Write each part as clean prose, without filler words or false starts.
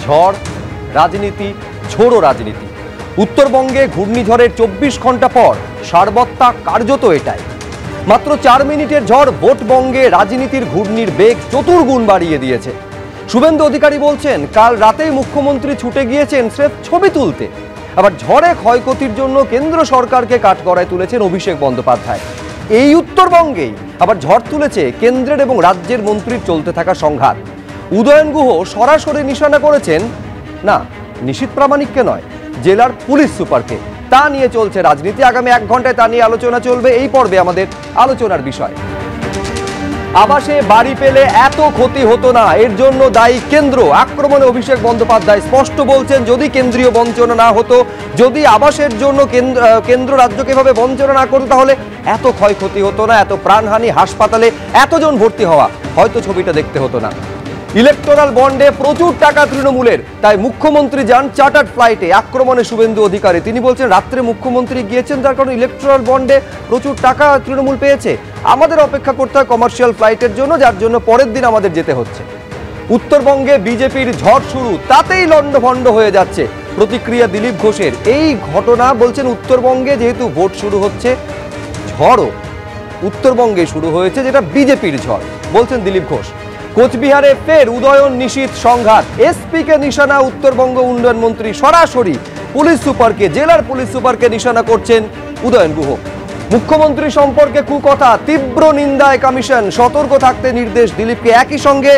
ঝড় রাজনীতি, ঝোড়ো রাজনীতি। উত্তরবঙ্গে ঘূর্ণিঝড়ের 24 ঘন্টা পর সারবত্তা কার্যত এটাই। মাত্র 4 মিনিটের ঝড় ভোটবঙ্গে রাজনীতির ঘূর্ণির বেগ চতুর্গুণ বাড়িয়ে দিয়েছে। শুভেন্দু অধিকারী বলছেন, কাল রাতেই মুখ্যমন্ত্রী ছুটে গিয়েছেন স্রেফ ছবি তুলতে। আবার ঝড়ে ক্ষয়ক্ষতির জন্য কেন্দ্র সরকারকে কাঠগড়ায় তুলেছেন অভিষেক বন্দ্যোপাধ্যায়। এই উত্তরবঙ্গেই আবার ঝড় তুলেছে কেন্দ্রের এবং রাজ্যের মন্ত্রীর চলতে থাকা সংঘাত। উদয়ন গুহ সরাসরি নিশানা করেছেন না নিশীথ প্রামাণিককে নয়, জেলার পুলিশ সুপারকে। তা নিয়ে চলছে রাজনীতি। আগামী 1 ঘন্টায় তা নিয়ে আলোচনা চলবে। এই পর্বে আমাদের আলোচনার বিষয়, আবাসে বাড়ি পেলে এত ক্ষতি হতো না, এর জন্য দায়ী কেন্দ্র। আক্রমণে অভিষেক বন্দ্যোপাধ্যায় স্পষ্ট বলছেন, যদি কেন্দ্রীয় বঞ্চনা না হতো, যদি আবাসের জন্য কেন্দ্র রাজ্যকে এভাবে বঞ্চনা না করতো, তাহলে এত ক্ষয়ক্ষতি হতো না, এত প্রাণহানি, হাসপাতালে এতজন ভর্তি হওয়া হয়তো ছবিটা দেখতে হতো না। ইলেকটোরাল বন্ডে প্রচুর টাকা তৃণমূলের, তাই মুখ্যমন্ত্রী যান চার্টার্ড ফ্লাইটে। আক্রমণে শুভেন্দু অধিকারী। তিনি বলছেন, রাত্রে মুখ্যমন্ত্রী গিয়েছেন, তার কারণ ইলেকটোরাল বন্ডে প্রচুর টাকা তৃণমূল পেয়েছে। আমাদের অপেক্ষা করতে হয় কমার্শিয়াল ফ্লাইটের জন্য, যার জন্য পরের দিন আমাদের যেতে হচ্ছে। উত্তরবঙ্গে বিজেপির ঝড় শুরু, তাতেই লণ্ডভণ্ড হয়ে যাচ্ছে। প্রতিক্রিয়া দিলীপ ঘোষের। এই ঘটনা বলছেন, উত্তরবঙ্গে যেহেতু ভোট শুরু হচ্ছে, ঝড়ও উত্তরবঙ্গে শুরু হয়েছে, যেটা বিজেপির ঝড় বলছেন দিলীপ ঘোষ। কোচবিহারে ফের উদয়ন নিশীথ সংঘাত। এসপিকে নিশানা উত্তরবঙ্গ উন্নয়ন মন্ত্রী। সরাসরি পুলিশ সুপারকে, জেলার পুলিশ সুপারকে নিশানা করছেন উদয়ন গুহ। মুখ্যমন্ত্রী সম্পর্কে কুকথা, তীব্র নিন্দায় কমিশন। সতর্ক থাকতে নির্দেশ দিলীপকে। একই সঙ্গে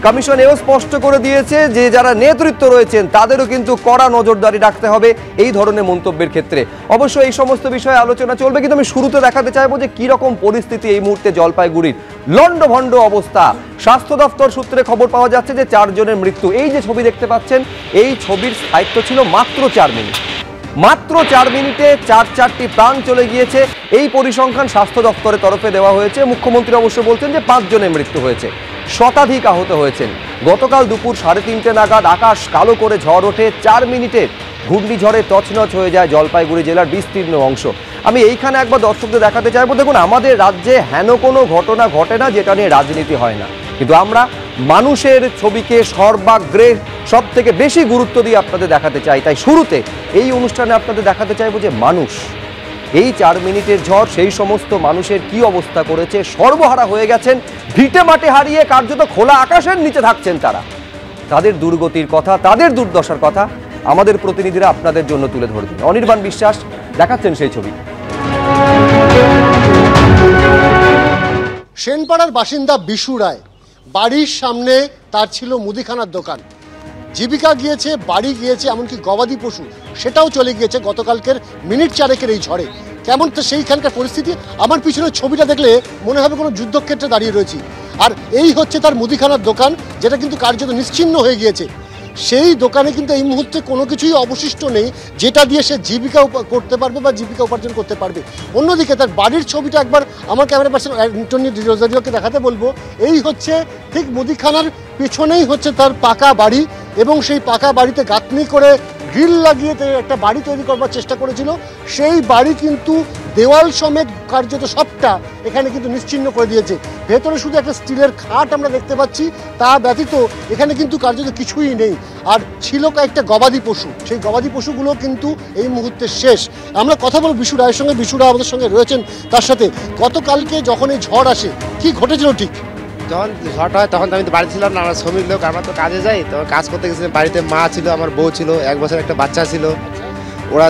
কমিশন এও স্পষ্ট করে দিয়েছে যে যারা নেতৃত্ব রয়েছেন তাদেরও কিন্তু কড়া নজরদারি রাখতে হবে এই ধরনের মন্তব্যের ক্ষেত্রে। অবশ্য এই সমস্ত বিষয়ে আলোচনা চলবে, কিন্তু আমি শুরুতে দেখাতে চাইবো যে কি রকম পরিস্থিতি এই মুহূর্তে জলপাইগুড়ির। লণ্ডভণ্ড অবস্থা। স্বাস্থ্য দপ্তর সূত্রে খবর পাওয়া যাচ্ছে যে 4 জনের মৃত্যু। এই যে ছবি দেখতে পাচ্ছেন, এই ছবির স্থায়িত্ব ছিল মাত্র 4 মিনিট। মাত্র 4 মিনিটে 4টি প্রাণ চলে গিয়েছে। এই পরিসংখ্যান স্বাস্থ্য দপ্তরের তরফে দেওয়া হয়েছে। মুখ্যমন্ত্রী অবশ্য বলছেন যে 5 জনের মৃত্যু হয়েছে, শতাধিক আহত হয়েছেন। গতকাল দুপুর 3:30 নাগাদ আকাশ কালো করে ঝড় ওঠে। 4 মিনিটের ঘূর্ণিঝড়ে তছনছ হয়ে যায় জলপাইগুড়ি জেলার বিস্তীর্ণ অংশ। আমি এইখানে একবার দর্শকদের দেখাতে চাইবো, দেখুন আমাদের রাজ্যে হেন কোনো ঘটনা ঘটে না যেটা নিয়ে রাজনীতি হয় না, কিন্তু আমরা মানুষের ছবিকে সর্বাগ্রে সব থেকে বেশি গুরুত্ব দিয়ে আপনাদের দেখাতে চাই। তাই শুরুতে এই অনুষ্ঠানে আপনাদের দেখাতে চাইবো যে মানুষ, এই 4 মিনিটের ঝড় সেই সমস্ত মানুষের কি অবস্থা করেছে। সর্বহারা হয়ে গেছেন, ভিটে মাটি হারিয়ে কার্যত খোলা আকাশের নিচে থাকছেন তারা। তাদের দুর্গতির কথা, তাদের দুর্দশার কথা আমাদের প্রতিনিধিরা আপনাদের জন্য তুলে ধরবেন। অনির্বাণ বিশ্বাস দেখাচ্ছেন সেই ছবি। সেনপাড়ার বাসিন্দা বিশু রায়, বাড়ির সামনে তার ছিল মুদিখানার দোকান। জীবিকা গিয়েছে, বাড়ি গিয়েছে, এমনকি গবাদি পশু সেটাও চলে গিয়েছে গতকালকের মিনিট 4 এই ঝড়ে। কেমন তো সেইখানকার পরিস্থিতি, আমার পিছনের ছবিটা দেখলে মনে হবে কোনো যুদ্ধক্ষেত্রে দাঁড়িয়ে রয়েছি। আর এই হচ্ছে তার মুদিখানার দোকান, যেটা কিন্তু কার্যত নিশ্চিহ্ন হয়ে গিয়েছে। সেই দোকানে কিন্তু এই মুহূর্তে কোনো কিছুই অবশিষ্ট নেই যেটা দিয়ে সে জীবিকা করতে পারবে বা জীবিকা উপার্জন করতে পারবে। অন্যদিকে তার বাড়ির ছবিটা একবার আমার ক্যামেরা পার্সন অ্যান্টনি রোজারিওকে দেখাতে বলবো। এই হচ্ছে ঠিক মুদিখানার পেছনেই হচ্ছে তার পাকা বাড়ি, এবং সেই পাকা বাড়িতে গাঁথনি করে গ্রিল লাগিয়ে একটা বাড়ি তৈরি করবার চেষ্টা করেছিল। সেই বাড়ি কিন্তু দেওয়াল সমেত কার্যত সবটা এখানে কিন্তু নিশ্চিহ্ন করে দিয়েছে। ভেতরে শুধু একটা স্টিলের খাট আমরা দেখতে পাচ্ছি, তা ব্যতীত এখানে কিন্তু কার্যত কিছুই নেই। আর ছিল কয়েকটা গবাদি পশু, সেই গবাদি পশুগুলো কিন্তু এই মুহূর্তে শেষ। আমরা কথা বলব বিশু রায়ের সঙ্গে। বিশু রায় আমাদের সঙ্গে রয়েছেন। তার সাথে গতকালকে যখন এই ঝড় আসে, কি ঘটেছিল ঠিক? যখন ঝড় হয় তখন তো আমি তো বাড়ি ছিলাম না, আমরা শ্রমিক লোক, আমরা তো কাজে যাই। তো কাজ করতে গেছিলাম, বাড়িতে মা ছিল, আমার বউ ছিল, 1 বছর একটা বাচ্চা ছিল। ওরা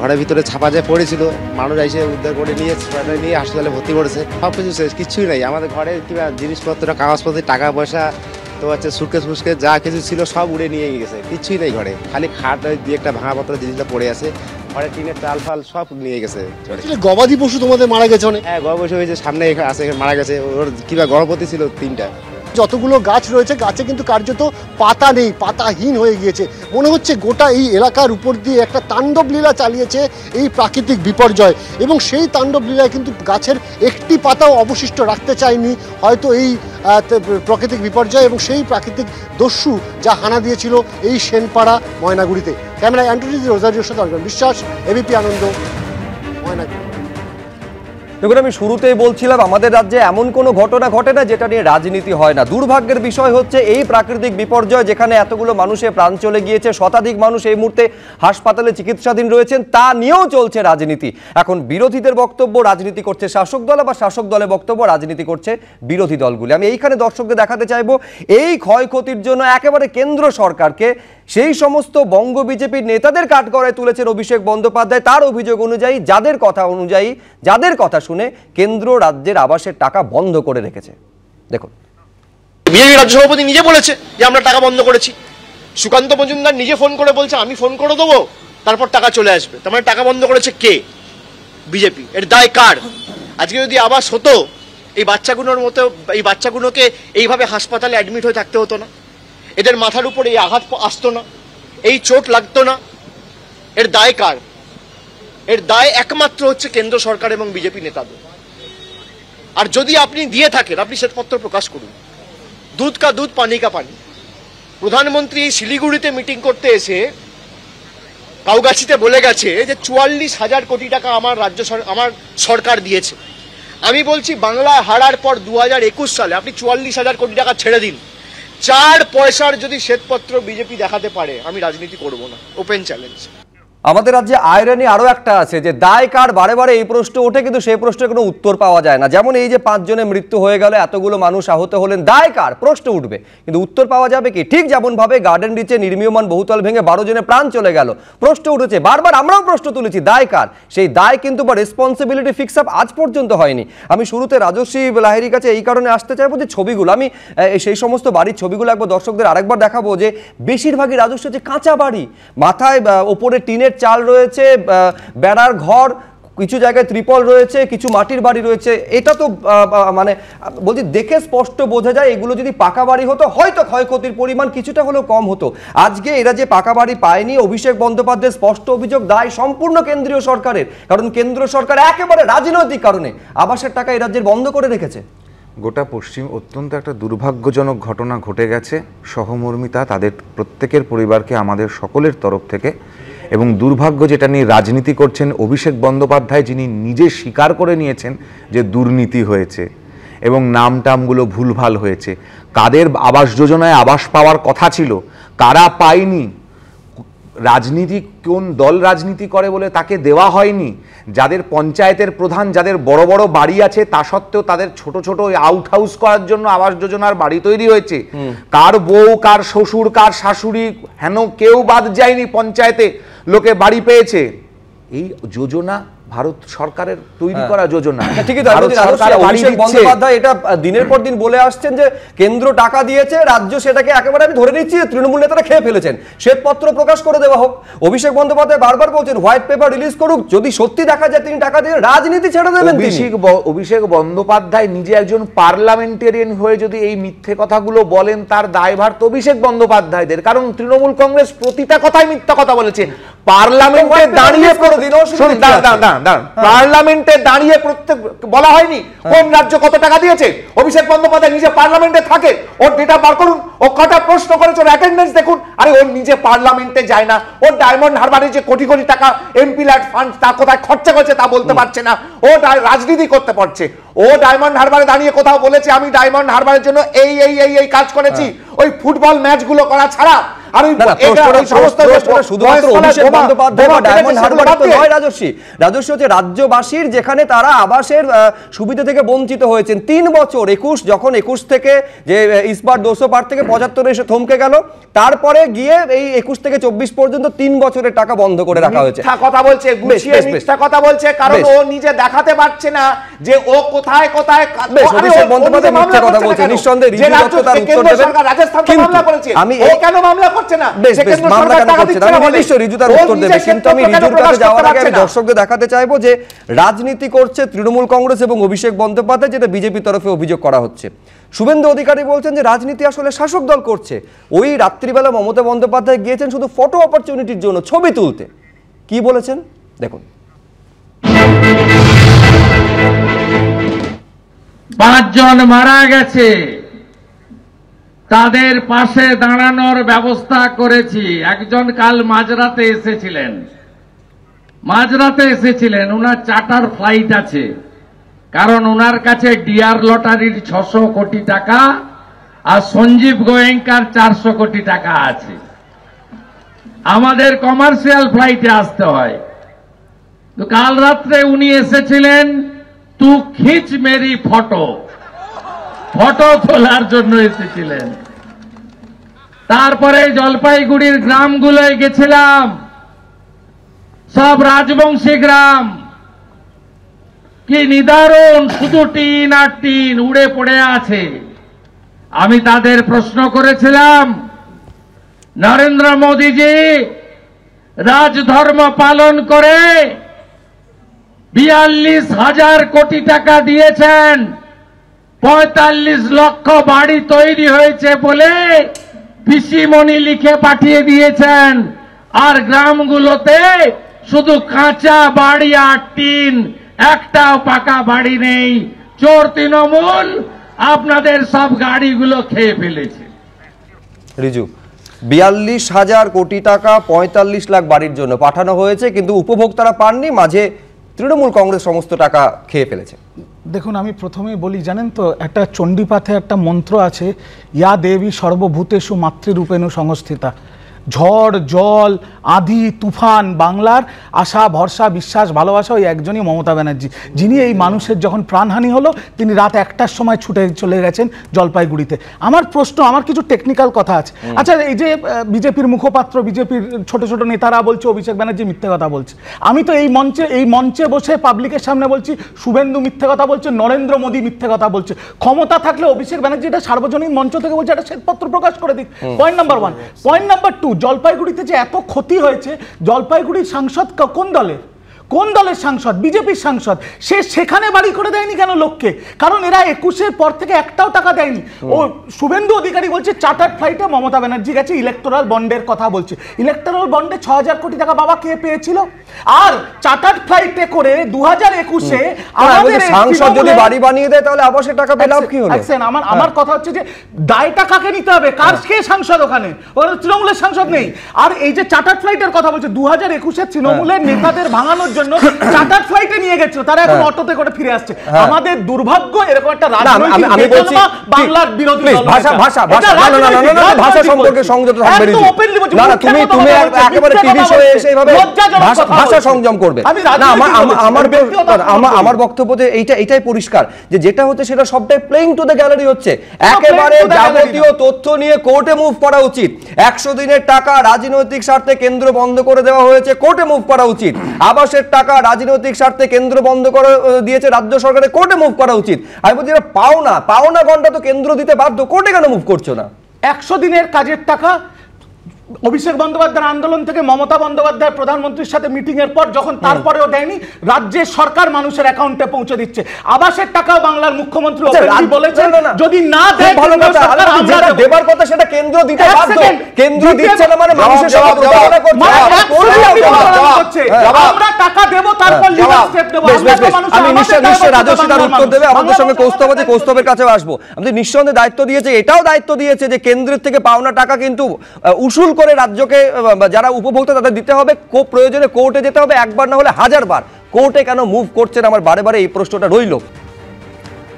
ঘরের ভিতরে ছাপা যায় পড়েছিল, মানুষ এসে উদ্ধার করে নিয়ে হাসপাতালে ভর্তি করেছে। সব কিছু শেষ, কিছুই নাই আমাদের ঘরে। কিংবা জিনিসপত্র, কাগজপত্র, টাকা পয়সা, তো হচ্ছে সুটকেস ফুসকেস যা কিছু ছিল সব উড়ে নিয়ে গেছে। কিছুই নেই ঘরে, খালি খাট দিয়ে একটা ভাঙা পত্র জিনিসটা পড়ে আছে। ঘরে টিনের চাল ফাল সব নিয়ে গেছে। গবাদি পশু তোমাদের মারা গেছে অনেক? হ্যাঁ, গবাদি পশু হয়েছে, সামনে আছে, মারা গেছে। ওর কিংবা গর্ভবতী ছিল 3টা। যতগুলো গাছ রয়েছে, গাছে কিন্তু কার্যত পাতা নেই, পাতাহীন হয়ে গিয়েছে। মনে হচ্ছে গোটা এই এলাকার উপর দিয়ে একটা তাণ্ডব লীলা চালিয়েছে এই প্রাকৃতিক বিপর্যয়, এবং সেই তাণ্ডব লীলায় কিন্তু গাছের একটি পাতাও অবশিষ্ট রাখতে চায়নি হয়তো এই প্রাকৃতিক বিপর্যয় এবং সেই প্রাকৃতিক দস্যু যা হানা দিয়েছিল এই সেনপাড়া ময়নাগুড়িতে। ক্যামেরায় অ্যান্টনি রোজারিওর সাথে অনির্বাণ বিশ্বাস, এবিপি আনন্দ, ময়নাগুড়ি। দেখুন, আমি শুরুতেই বলছিলাম আমাদের রাজ্যে এমন কোনো ঘটনা ঘটে না যেটা নিয়ে রাজনীতি হয় না। দুর্ভাগ্যের বিষয় হচ্ছে এই প্রাকৃতিক বিপর্যয়, যেখানে এতগুলো মানুষের প্রাণ চলে গিয়েছে, শতাধিক মানুষ এই মুহূর্তে হাসপাতালে চিকিৎসাধীন রয়েছেন, তা নিয়েও চলছে রাজনীতি। এখন বিরোধীদের বক্তব্য রাজনীতি করছে শাসক দল, আবার শাসক দলের বক্তব্য রাজনীতি করছে বিরোধী দলগুলি। আমি এইখানে দর্শকদের দেখাতে চাইবো এই ক্ষয়ক্ষতির জন্য একেবারে কেন্দ্র সরকারকে, সেই সমস্ত বঙ্গ বিজেপির নেতাদের কাঠগড়ায় তুলেছেন অভিষেক বন্দ্যোপাধ্যায়। তার অভিযোগ অনুযায়ী, যাদের কথা শুনে কেন্দ্র রাজ্যের আবাসের টাকা বন্ধ করে রেখেছে। দেখুন, বিজেপি রাজ্য সভাপতি নিজে বলেছে যে আমরা টাকা বন্ধ করেছি। সুকান্ত মজুমদার নিজে ফোন করে বলছে আমি ফোন করে দেবো, তারপর টাকা চলে আসবে। তার মানে টাকা বন্ধ করেছে কে? বিজেপি। এর দায় কার? আজকে যদি আবাস হতো, এই বাচ্চাগুলোকে এইভাবে হাসপাতালে অ্যাডমিট হয়ে থাকতে হতো না, এদের মাথার উপর এই আঘাত আসতো না, এই চোট লাগতো না। এর দায় কার? এর দায় একমাত্র হচ্ছে কেন্দ্র সরকার এবং বিজেপি নেতাদের। আর যদি আপনি দিয়ে থাকেন, আপনি শ্বেতপত্র প্রকাশ করুন। দুধ কা দুধ, পানি কা পানি। প্রধানমন্ত্রী শিলিগুড়িতে মিটিং করতে এসে কাউগাছিতে বলে গেছে যে 44,000 কোটি টাকা আমার সরকার দিয়েছে। আমি বলছি, বাংলায় হারার পর 2021 সালে আপনি 44,000 কোটি টাকা ছেড়ে দিন, 4 পয়সার যদি শ্বেতপত্র বিজেপি দেখাতে পারে, আমি রাজনীতি করব না। Open challenge. আমাদের রাজ্যে আয়রনি আরো একটা আছে যে দায় কার, বারে বারে এই প্রশ্ন ওঠে, কিন্তু সেই প্রশ্নের কোনো উত্তর পাওয়া যায় না। যেমন এই যে 5 জনের মৃত্যু হয়ে গেল, এতগুলো মানুষ আহত হলেন, দায় কার প্রশ্ন উঠবে, কিন্তু উত্তর পাওয়া যাবে কি? ঠিক যেমন ভাবে গার্ডেন রিচে নির্মীয়মান বহুতল ভেঙে 12 জনের প্রাণ চলে গেল, প্রশ্ন উঠেছে, বারবার আমরাও প্রশ্ন তুলেছি, দায় কার? সেই দায় কিন্তু বা রেসপন্সিবিলিটি ফিক্স আপ আজ পর্যন্ত হয়নি। আমি শুরুতে রাজশ্রী লাহিড়ির কাছে এই কারণে আসতে চাইবো যে ছবিগুলো, আমি সেই সমস্ত বাড়ির ছবিগুলো একবার দর্শকদের আরেকবার দেখাবো, যে বেশিরভাগই রাজস্ব হচ্ছে কাঁচা বাড়ি, মাথায় ওপরে টিনের চাল রয়েছে, বেড়ার ঘর, কিছু জায়গায় ত্রিপল রয়েছে, কিছু মাটির বাড়ি রয়েছে। এটা তো মানে বলছি, দেখে স্পষ্ট বোঝা যায় এগুলো যদি পাকা বাড়ি হতো হয়তো ক্ষয়ক্ষতির পরিমাণ কিছুটা হলেও কম হতো। আজকে এরা যে পাকা বাড়ি পায়নি, অভিষেক বন্দ্যোপাধ্যায়ের স্পষ্ট অভিযোগ, দায় সম্পূর্ণ কেন্দ্রীয় সরকারের, কারণ কেন্দ্র সরকার একেবারে রাজনৈতিক কারণে আবাসের টাকা এই রাজ্যের বন্ধ করে রেখেছে। গোটা পশ্চিম অত্যন্ত একটা দুর্ভাগ্যজনক ঘটনা ঘটে গেছে। সহমর্মিতা তাদের প্রত্যেকের পরিবারকে আমাদের সকলের তরফ থেকে। এবং দুর্ভাগ্য যেটা নিয়ে রাজনীতি করছেন অভিষেক বন্দ্যোপাধ্যায়, যিনি নিজে স্বীকার করে নিয়েছেন যে দুর্নীতি হয়েছে এবং নামটামগুলো ভুলভাল হয়েছে। কাদের আবাস যোজনায় আবাস পাওয়ার কথা ছিল, কারা পায়নি, রাজনীতি কোন দল রাজনীতি করে বলে তাকে দেওয়া হয়নি, যাদের পঞ্চায়েতের প্রধান, যাদের বড় বড় বাড়ি আছে, তা সত্ত্বেও তাদের ছোট ছোট আউট হাউস করার জন্য আবাস যোজনার বাড়ি তৈরি হয়েছে। কার বউ, কার শ্বশুর, কার শাশুড়ি, হেন কেউ বাদ যায়নি, পঞ্চায়েতে লোকে বাড়ি পেয়েছে। এই যোজনা ভারত সরকারের তৈরি করা যোজনা। ঠিকই তো, অভিষেক বন্দ্যোপাধ্যায় এটা দিনের পর দিন বলে আসছেন যে কেন্দ্র টাকা দিয়েছে, রাজ্য সেটাকে একেবারে আমি ধরে নিচ্ছি তৃণমূল নেতারা খেয়ে ফেলেছেন, শ্বেতপত্র প্রকাশ করে দেওয়া হোক। অভিষেক বন্দ্যোপাধ্যায় বারবার বলছেন হোয়াইট পেপার রিলিজ করুক, যদি সত্যি দেখা যায় তিনি টাকা দিয়ে রাজনীতি ছেড়ে দেবেন। অভিষেক বন্দ্যোপাধ্যায় নিজে একজন পার্লামেন্টেরিয়ান হয়ে যদি এই মিথ্যে কথাগুলো বলেন, তার দায়ভার তো অভিষেক বন্দ্যোপাধ্যায়দের, কারণ তৃণমূল কংগ্রেস প্রতিটা কথাই মিথ্যা কথা বলেছে। পার্লামেন্টে দাঁড়িয়ে পার্লামেন্টে দাঁড়িয়ে প্রত্যেক বলা হয়নি কোন রাজ্য কত টাকা দিয়েছে। অভিষেক বন্দ্যোপাধ্যায় নিজে পার্লামেন্টে থাকে, ওর ডেটা বার করুন, ও কটা প্রশ্ন করেছে, ওর অ্যাটেন্ডেন্স দেখুন। আরে ওর নিজে পার্লামেন্টে যায় না, ওর ডায়মন্ড হারবারে যে কোটি কোটি টাকা এমপি ল্যাড ফান্ড তা কোথায় খরচা করেছে তা বলতে পারছে না, ও রাজনীতি করতে পারছে। ও ডায়মন্ড হারবারে দাঁড়িয়ে কোথাও বলেছে আমি ডায়মন্ড হারবারের জন্য এই এই এই এই কাজ করেছি, ওই ফুটবল ম্যাচগুলো করা ছাড়া। রাজ্যবাসীর যেখানে তারা আবাসের সুবিধা থেকে বঞ্চিত হয়েছেন 3 বছর, 21 থেকে যে ইস্পাত 200 পার থেকে 75 এসে থমকে গেল, তারপরে গিয়ে এই 21 থেকে 24 পর্যন্ত 3 বছরের টাকা বন্ধ করে রাখা হয়েছে। কথা বলছে, গুছিয়ে মিথ্যা কথা বলছে, কারণ ও নিজে দেখাতে পারছে না যে ও কোথায় কোথায়। অভিষেক বন্দ্যোপাধ্যায় মিথ্যা কথা বলছে, নিঃসন্দেহে রিজু দত্ত তার উত্তর দেবেন। মামলা করেছে, আমি ও কেন মামলা করছে না? মামলা কেন করছে না আমি নিশ্চয়ই রিজু তার উত্তর দেবে, কিন্তু আমি রিজুর কাছে যাওয়ার আগে আমি দর্শকদের দেখাতে চাইবো যে রাজনীতি করছে তৃণমূল কংগ্রেস এবং অভিষেক বন্দ্যোপাধ্যায়, যেটা বিজেপির তরফে অভিযোগ করা হচ্ছে। শুভেন্দু অধিকারী বলছেন যে রাজনীতি আসলে শাসক দল করছে। ওই রাত্রিবেলা মমতা বন্দ্যোপাধ্যায় গিয়েছেন শুধু ফটো অপরচুনিটির জন্য, ছবি তুলতে। কি বলেছেন দেখুন। 5 জন মারা গেছে, তাদের পাশে দাঁড়ানোর ব্যবস্থা করেছি। একজন কাল মাঝরাতে এসেছিলেন, ওনার চার্টার ফ্লাইট আছে, কারণ ওনার কাছে ডিআর লটারির 600 কোটি টাকা আর সঞ্জীব গোয়েঙ্কার 400 কোটি টাকা আছে। আমাদের কমার্শিয়াল ফ্লাইটে আসতে হয়। তো কাল রাত্রে উনি এসেছিলেন তু খিচ মেরি ফটো তোলার জন্য এসেছিলেন। তারপরে জলপাইগুড়ির গ্রামগুলোয় গেছিলাম, সব রাজবংশী গ্রাম, কি নিদারুণ, শুধু টিন আর টিন উড়ে পড়ে আছে। আমি তাদের প্রশ্ন করেছিলাম, নরেন্দ্র মোদীজি রাজধর্ম পালন করে 42,000 কোটি টাকা দিয়েছেন, 45 লক্ষ বাড়ি তৈরি হয়েছে বলে পিসিমণি লিখে পাঠিয়ে দিয়েছেন, আর গ্রামগুলোতে শুধু কাঁচা বাড়ি আর টিন, একটাও পাকা বাড়ি নেই। চোর তৃণমূল আপনাদের সব গাড়িগুলো খেয়ে ফেলেছে। রিজু, 42,000 কোটি টাকা 45 লাখ বাড়ির জন্য পাঠানো হয়েছে, কিন্তু উপভোক্তারা পাননি, মাঝে তৃণমূল কংগ্রেস সমস্ত টাকা খেয়ে ফেলেছে। দেখুন, আমি প্রথমেই বলি, জানেন তো একটা চণ্ডীপাঠে একটা মন্ত্র আছে, ইয়া দেবী সর্বভূতেষু মাতৃরূপেণু সংস্থিতা। ঝড়, জল, আঁধি, তুফান, বাংলার আশা, ভরসা, বিশ্বাস, ভালোবাসা ওই একজনই মমতা ব্যানার্জি, যিনি এই মানুষের যখন প্রাণহানি হলো তিনি রাত 1টার সময় ছুটে চলে গেছেন জলপাইগুড়িতে। আমার প্রশ্ন, আমার কিছু টেকনিক্যাল কথা আছে। আচ্ছা, এই যে বিজেপির মুখপাত্র, বিজেপির ছোট ছোট নেতারা বলছে অভিষেক ব্যানার্জি মিথ্যে কথা বলছে, আমি তো এই মঞ্চে বসে পাবলিকের সামনে বলছি শুভেন্দু মিথ্যে কথা বলছে, নরেন্দ্র মোদী মিথ্যে কথা বলছে। ক্ষমতা থাকলে অভিষেক ব্যানার্জি এটা সার্বজনীন মঞ্চ থেকে বলছে, একটা শ্বেতপত্র প্রকাশ করে দিক। Point number 1। পয়েন্ট নাম্বার 2, জলপাইগুড়িতে যে এত ক্ষতি হয়েছে, জলপাইগুড়ির সাংসদ কোন দলের সাংসদ? বিজেপির সাংসদ। সে সেখানে বাড়ি করে দেয়নি কেন লোককে? কারণ এরা 21-এর পর থেকে একটাও টাকা দেয়নি। ও শুভেন্দু অধিকারী বলছে চার্টার্ড ফ্লাইটে মমতা ব্যানার্জি গেছে, ইলেকটোরাল বন্ডের কথা বলছে। ইলেকটোরাল বন্ডে 6,000 কোটি টাকা বাবা কে পেয়েছিল? আর চার্টার্ড ফ্লাইটে করে 2021-এ আমাদের সাংসদ যদি বাড়ি বানিয়ে দেয় তাহলে আবাসের টাকা পেলাম কি হলো? আমার কথা হচ্ছে যে দায়টা কাকে নিতে হবে? কার কে সাংসদ ওখানে? তৃণমূলের সাংসদ নেই। আর এই যে চার্টার্ড ফ্লাইটের কথা বলছে, 2021-এ তৃণমূলের নেতাদের ভাঙানোর জন্য চার্টার্ড ফ্লাইটে নিয়ে গেছিল, তারা এখন অটোতে করে ফিরে আসছে। আমাদের দুর্ভাগ্য এরকম একটা রাজনৈতিক আমি বলছি বাংলার বিরোধী দল ভাষা সম্পর্কে সংযত থাকবে। না না, তুমি একেবারে টিভি শোয়ে এসে এইভাবে ভাষা সংযম করবে না। আমার বক্তব্য যে এইটাই পরিষ্কার, যে যেটা হচ্ছে সেটা সবটাই প্লেইং টু দ্য গ্যালারি হচ্ছে। একেবারে যাবতীয় তথ্য নিয়ে কোর্টে মুভ করা উচিত। 100 দিনের টাকা রাজনৈতিক স্বার্থে কেন্দ্র বন্ধ করে দেওয়া হয়েছে, কোর্টে মুভ করা উচিত। আবাসের টাকা রাজনৈতিক স্বার্থে কেন্দ্র বন্ধ করে দিয়েছে রাজ্য সরকারের, কোর্টে মুভ করা উচিত। আমি বলছি পাওনা ঘন্টা তো কেন্দ্র দিতে বাধ্য, কোর্টে কেন মুভ করছো না? 100 দিনের কাজের টাকা অভিষেক বন্দ্যোপাধ্যায়ের আন্দোলন থেকে মমতা বন্দ্যোপাধ্যায় প্রধানমন্ত্রীর সাথে মিটিং এর পর যখন তারপরেও দেয়নি, রাজ্যের সরকার মানুষের অ্যাকাউন্টে পৌঁছে দিচ্ছে। আবাসের টাকাও বাংলার মুখ্যমন্ত্রী বলেছেন যদি না দেয়, যেটা দেবার কথা সেটা কেন্দ্র দিতে বাধ্য। কেন্দ্র দিচ্ছে না মানে মানুষের সাথে প্রতারণা করছে। আমরা টাকা দেব, তারপর লিগাল স্টেপ নেব। আমি নিশ্চয়ই রাজস্বী তার উত্তর দেবে। আমাদের সঙ্গে কৌস্তব আছে, কৌস্তবের কাছেও আসবো। আমাদের নিঃসন্দেহে দায়িত্ব দিয়েছে, এটাও দায়িত্ব দিয়েছে যে কেন্দ্রের থেকে পাওনা টাকা কিন্তু উসুল করে রাজ্যকে, যারা উপভোক্তা তাদের দিতে হবে। প্রয়োজনে কোর্টে যেতে হবে, একবার না হলে 1000 বার। কোর্টে কেন মুভ করছেন, আমার বারে বারে এই প্রশ্নটা রইল।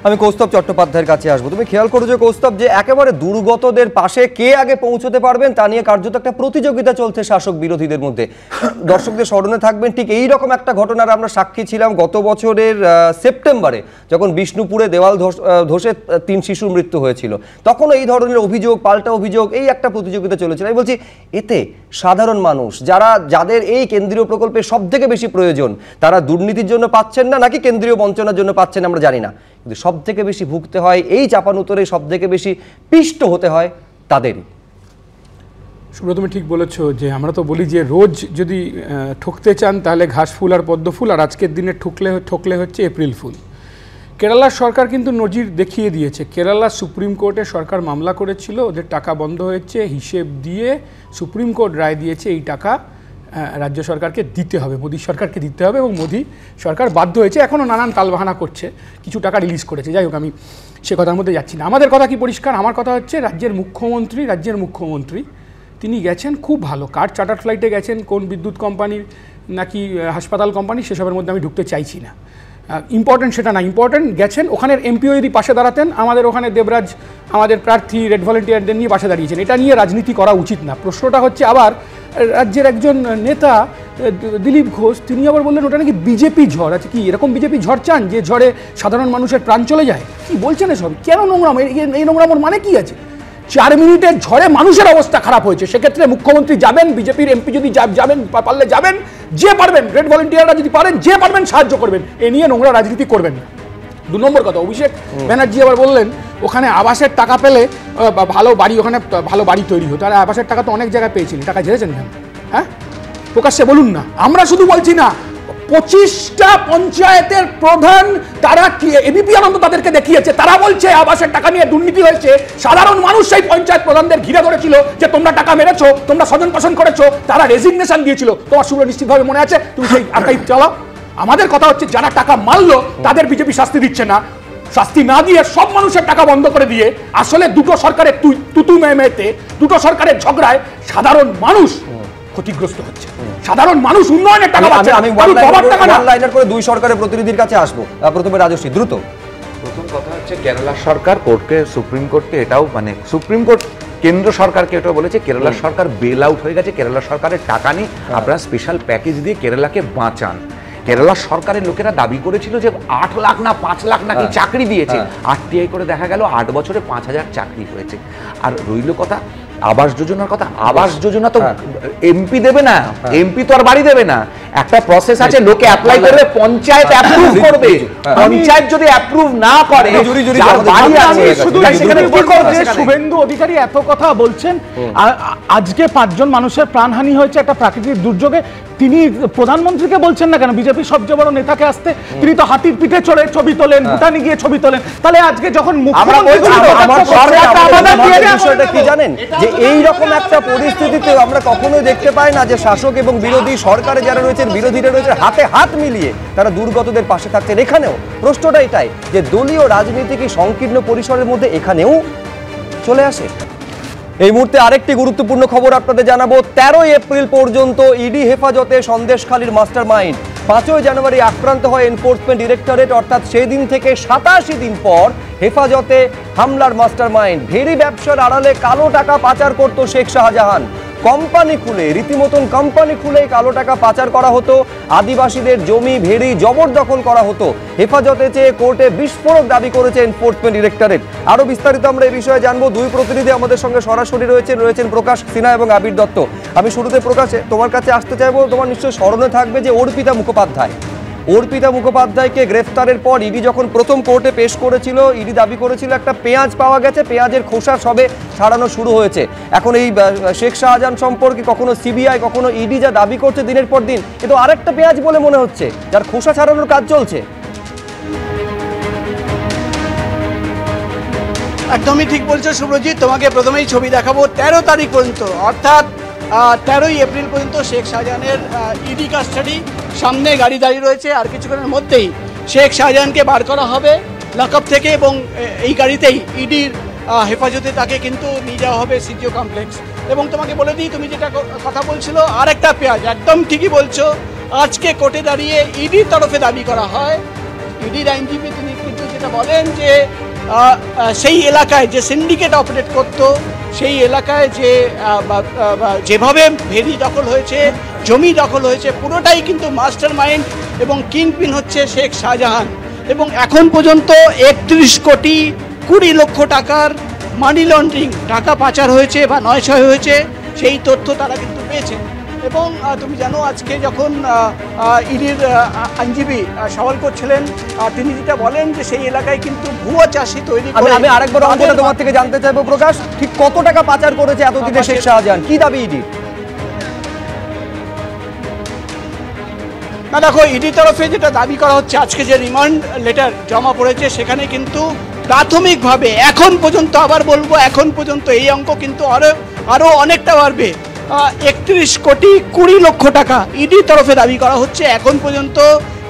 আমি কৌস্তব চট্টোপাধ্যায়ের কাছে আসবো। তুমি খেয়াল করেছো কৌস্তব, যে একেবারে দুর্গতদের পাশে কে আগে পৌঁছতে পারবেন তা নিয়ে কার্যত একটা প্রতিযোগিতা চলছে শাসক বিরোধীদের মধ্যে। দর্শকদের স্মরণে থাকবেন ঠিক এই রকম একটা ঘটনার আমরা সাক্ষী ছিলাম গত বছরের সেপ্টেম্বরে, যখন বিষ্ণুপুরে দেওয়াল ধসে 3 শিশুর মৃত্যু হয়েছিল। তখন এই ধরনের অভিযোগ, পাল্টা অভিযোগ, এই একটা প্রতিযোগিতা চলেছিল। আমি বলছি, এতে সাধারণ মানুষ যাদের এই কেন্দ্রীয় প্রকল্পের সব থেকে বেশি প্রয়োজন, তারা দুর্নীতির জন্য পাচ্ছেন না নাকি কেন্দ্রীয় বঞ্চনার জন্য পাচ্ছেন আমরা জানি না, কিন্তু সব থেকে বেশি ভুগতে হয়, এই চাপানুতরে সব থেকে বেশি পিষ্ট হতে হয় তাদেরই। সুব্রত, তুমি ঠিক বলেছো যে আমরা তো বলি যে রোজ যদি ঠকতে চান তাহলে ঘাস ফুল আর পদ্ম ফুল, আর আজকের দিনে ঠকলে হচ্ছে এপ্রিল ফুল। কেরালার সরকার কিন্তু নজির দেখিয়ে দিয়েছে। কেরালা সুপ্রিম কোর্টে সরকার মামলা করেছিল, ওদের টাকা বন্ধ হয়েছে, হিসেব দিয়ে সুপ্রিম কোর্ট রায় দিয়েছে এই টাকা রাজ্য সরকারকে দিতে হবে, মোদী সরকারকে দিতে হবে, এবং মোদী সরকার বাধ্য হয়েছে। এখনও নানান তালবাহানা করছে, কিছু টাকা রিলিজ করেছে। যাই হোক, আমি সে কথার মধ্যে যাচ্ছি না। আমাদের কথা কি পরিষ্কার, আমার কথা হচ্ছে রাজ্যের মুখ্যমন্ত্রী তিনি গেছেন খুব ভালো, কার চার্টার ফ্লাইটে গেছেন, কোন বিদ্যুৎ কোম্পানির নাকি হাসপাতাল কোম্পানি, সেসবের মধ্যে আমি ঢুকতে চাইছি না। ইম্পর্টেন্ট সেটা না, ইম্পর্টেন্ট গেছেন ওখানের এমপিও যদি পাশে দাঁড়াতেন, আমাদের ওখানে দেবরাজ আমাদের প্রার্থী রেড ভলেন্টিয়ারদের নিয়ে পাশে দাঁড়িয়েছেন। এটা নিয়ে রাজনীতি করা উচিত না। প্রশ্নটা হচ্ছে আবার রাজ্যের একজন নেতা দিলীপ ঘোষ, তিনি আবার বললেন ওটা নাকি বিজেপি ঝড় আছে। কি এরকম বিজেপি ঝড় চান যে ঝড়ে সাধারণ মানুষের প্রাণ চলে যায়? কি বলছেন এসব? কেন নোংরাম? এই নোংরামোর মানে কি আছে? 4 মিনিটের ঝড়ে মানুষের অবস্থা খারাপ হয়েছে, সেক্ষেত্রে মুখ্যমন্ত্রী যাবেন, বিজেপির এমপি যদি যাবেন, পারলে যাবেন, যে পারবেন, রেড ভলেন্টিয়াররা যদি পারেন, যে পারবেন সাহায্য করবেন। এ নিয়ে নোংরা রাজনীতি করবেন না। 2 নম্বর কথা, অভিষেক ব্যানার্জি আবার বললেন ওখানে আবাসের টাকা পেলে ভালো বাড়ি, ওখানে ভালো বাড়ি তৈরি হতো। আর আবাসের টাকা তো অনেক জায়গায় পেয়েছিলেন, টাকা ঝেড়েছেন কেন? হ্যাঁ, প্রকাশ্যে বলুন না। আমরা শুধু বলছি না, 25টা পঞ্চায়েতের প্রধান তারা এবিপি আনন্দ তাদেরকে দেখিয়েছে, তারা বলছে আবাসের টাকা নিয়ে দুর্নীতি হয়েছে। সাধারণ মানুষ সেই পঞ্চায়েত প্রধানদের ঘিরে ধরেছিল যে তোমরা টাকা মেরেছো, তোমরা স্বজন পোষণ করেছো, তারা রেজিগনেশন দিয়েছিল। তোমার শুভ্র নিশ্চিতভাবে মনে আছে, তুমি সেই আর্কাইভ চালাও। আমাদের কথা হচ্ছে যারা টাকা মারলো তাদের বিজেপি শাস্তি দিচ্ছে না, শাস্তি না দিয়ে সব মানুষের টাকা বন্ধ করে দিয়ে আসলে দুটো সরকারের তুতু মেয়েতে, দুটো সরকারের ঝগড়ায় সাধারণ মানুষ ক্ষতিগ্রস্ত হচ্ছে। সাধারণ মানুষ উন্নয়নের টাকা পাচ্ছে। আমি ওয়ান লাইনার করে 2 সরকারের প্রতিনিধির কাছে আসবো। প্রথমে রাজশ্রী, দ্রুত। প্রথম কথা হচ্ছে কেরালা সরকার কোর্টকে, সুপ্রিম কোর্টকে এটাও, মানে সুপ্রিম কোর্ট কেন্দ্র সরকারকে এটাও বলেছে কেরালা সরকার বেল আউট হয়ে গেছে, কেরালা সরকারের টাকা নেই, আপনারা স্পেশাল প্যাকেজ দিয়ে কেরালাকে বাঁচান। কেরালা সরকারের লোকেরা দাবি করেছিল যে 8 লাখ না 5 লাখ নাকি চাকরি দিয়েছে, আরটিআই করে দেখা গেল 8 বছরে 5000 চাকরি হয়েছে। আর রইল কথা আবাস যোজনার কথা, আবাস যোজনা তো এমপি দেবে না, এমপি তো আর বাড়ি দেবে না, একটা প্রসেস আছে, লোকে অ্যাপ্লাই করবে, পঞ্চায়েত অ্যাপ্রুভ করবে, পঞ্চায়েত যদি অ্যাপ্রুভ না করে বাড়ি আছে সেখানে কি করবে? শুভেন্দু অধিকারী এত কথা বলছেন, আজকে 5 জন মানুষের প্রাণহানি হয়েছে একটা প্রাকৃতিক দুর্যোগে, তিনি প্রধানমন্ত্রীকে বলছেন না কেন? বিজেপির সবচেয়ে বড় নেতাকে আসতে, তিনি তো হাতির পিঠে চড়ে ছবি তোলেন, ভুটানে গিয়ে ছবি তোলেন। তাহলে আজকে যখন বিষয়টা কি জানেন, যে এই রকম একটা পরিস্থিতিতে আমরা কখনোই দেখতে পাই না যে শাসক এবং বিরোধী, সরকারে যারা রয়েছেন, বিরোধীরা রয়েছে, হাতে হাত মিলিয়ে তারা দুর্গতদের পাশে থাকছেন। এখানেও প্রশ্নটা এটাই যে দলীয় রাজনীতি কি সংকীর্ণ পরিসরের মধ্যে এখানেও চলে আসে? এই মুহূর্তে আরেকটি গুরুত্বপূর্ণ খবর আপনাদের জানাবো। 13 এপ্রিল পর্যন্ত ইডি হেফাজতে সন্দেশখালীর মাস্টারমাইন্ড। 5 জানুয়ারি আক্রান্ত হয় এনফোর্সমেন্ট ডিরেক্টরেট, অর্থাৎ সেই দিন থেকে 87 দিন পর হেফাজতে হামলার মাস্টারমাইন্ড। ভেড়ি ব্যবসার আড়ালে কালো টাকা পাচার করত শেখ শাহজাহান। কোম্পানি খুলে, রীতিমতন কোম্পানি খুলে কালো টাকা পাচার করা হতো, আদিবাসীদের জমি ভেড়ি জবরদখল করা হতো। হেফাজতে চেয়ে কোর্টে বিস্ফোরক দাবি করেছে এনফোর্সমেন্ট ডিরেক্টরেট। আরো বিস্তারিত আমরা এই বিষয়ে জানবো। 2 প্রতিনিধি আমাদের সঙ্গে সরাসরি রয়েছেন প্রকাশ সিনহা এবং আবির দত্ত। আমি শুরুতে প্রকাশে তোমার কাছে আসতে চাইবো, তোমার নিশ্চয়ই স্মরণে থাকবে যে অর্পিতা মুখোপাধ্যায়কে গ্রেফতারের পর ইডি যখন প্রথম কোর্টে পেশ করেছিল, ইডি দাবি করেছিল একটা পেঁয়াজ পাওয়া গেছে, পেঁয়াজের খোসা সবে ছাড়ানো শুরু হয়েছে। এখন এই শেখ শাহজাহান সম্পর্কে কখনো সিবিআই, কখনো ইডি যা দাবি করছে দিনের পর দিন, কিন্তু আরেকটা পেঁয়াজ বলে মনে হচ্ছে যার খোসা ছাড়ানোর কাজ চলছে। একদমই ঠিক বলছো শুভ্রজিৎ, তোমাকে প্রথমেই ছবি দেখাবো। 13 তারিখ পর্যন্ত, অর্থাৎ 13ই এপ্রিল পর্যন্ত শেখ শাহজাহানের ইডি কাস্টাডি। সামনে গাড়ি দাঁড়িয়ে রয়েছে, আর কিছুক্ষণের মধ্যেই শেখ শাহজাহানকে বার করা হবে লকআপ থেকে, এবং এই গাড়িতেই ইডির হেফাজতে তাকে কিন্তু নিয়ে যাওয়া হবে সিজিও কমপ্লেক্স। এবং তোমাকে বলে দিই, তুমি যেটা কথা বলছিল আরেকটা পেঁয়াজ, একদম ঠিকই বলছো। আজকে কোর্টে দাঁড়িয়ে ইডির তরফে দাবি করা হয়, ইডির আইনজীবী তিনি কিন্তু যেটা বলেন যে সেই এলাকায় যে সিন্ডিকেট অপারেট করতো, সেই এলাকায় যেভাবে ভেড়ি দখল হয়েছে, জমি দখল হয়েছে, পুরোটাই কিন্তু মাস্টার মাইন্ড এবং কিংপিন হচ্ছে শেখ শাহজাহান। এবং এখন পর্যন্ত 31 কোটি 20 লক্ষ টাকার মানি লন্ডারিং, টাকা পাচার হয়েছে বা নয়ছয় হয়েছে, সেই তথ্য তারা কিন্তু পেয়েছে। এবং তুমি জানো আজকে যখন ইডির আইনজীবী সওয়াল করছিলেন, তিনি যেটা বলেন যে সেই এলাকায় কিন্তু ভুয়ো চাষি তৈরি করে। আমি আরেকবার অঙ্কটা তোমার থেকে জানতে চাইবো প্রকাশ, ঠিক কত টাকা পাচার করেছে এতদিনে শেখ শাহজাহান, কি দাবি ইডি? না দেখো, ইডির তরফে যেটা দাবি করা হচ্ছে, আজকে যে রিমান্ড লেটার জমা পড়েছে সেখানে কিন্তু প্রাথমিকভাবে এখন পর্যন্ত, আবার বলবো এখন পর্যন্ত, এই অঙ্ক কিন্তু আরও অনেকটা বাড়বে, 31 কোটি 20 লক্ষ টাকা ইডির তরফে দাবি করা হচ্ছে। এখন পর্যন্ত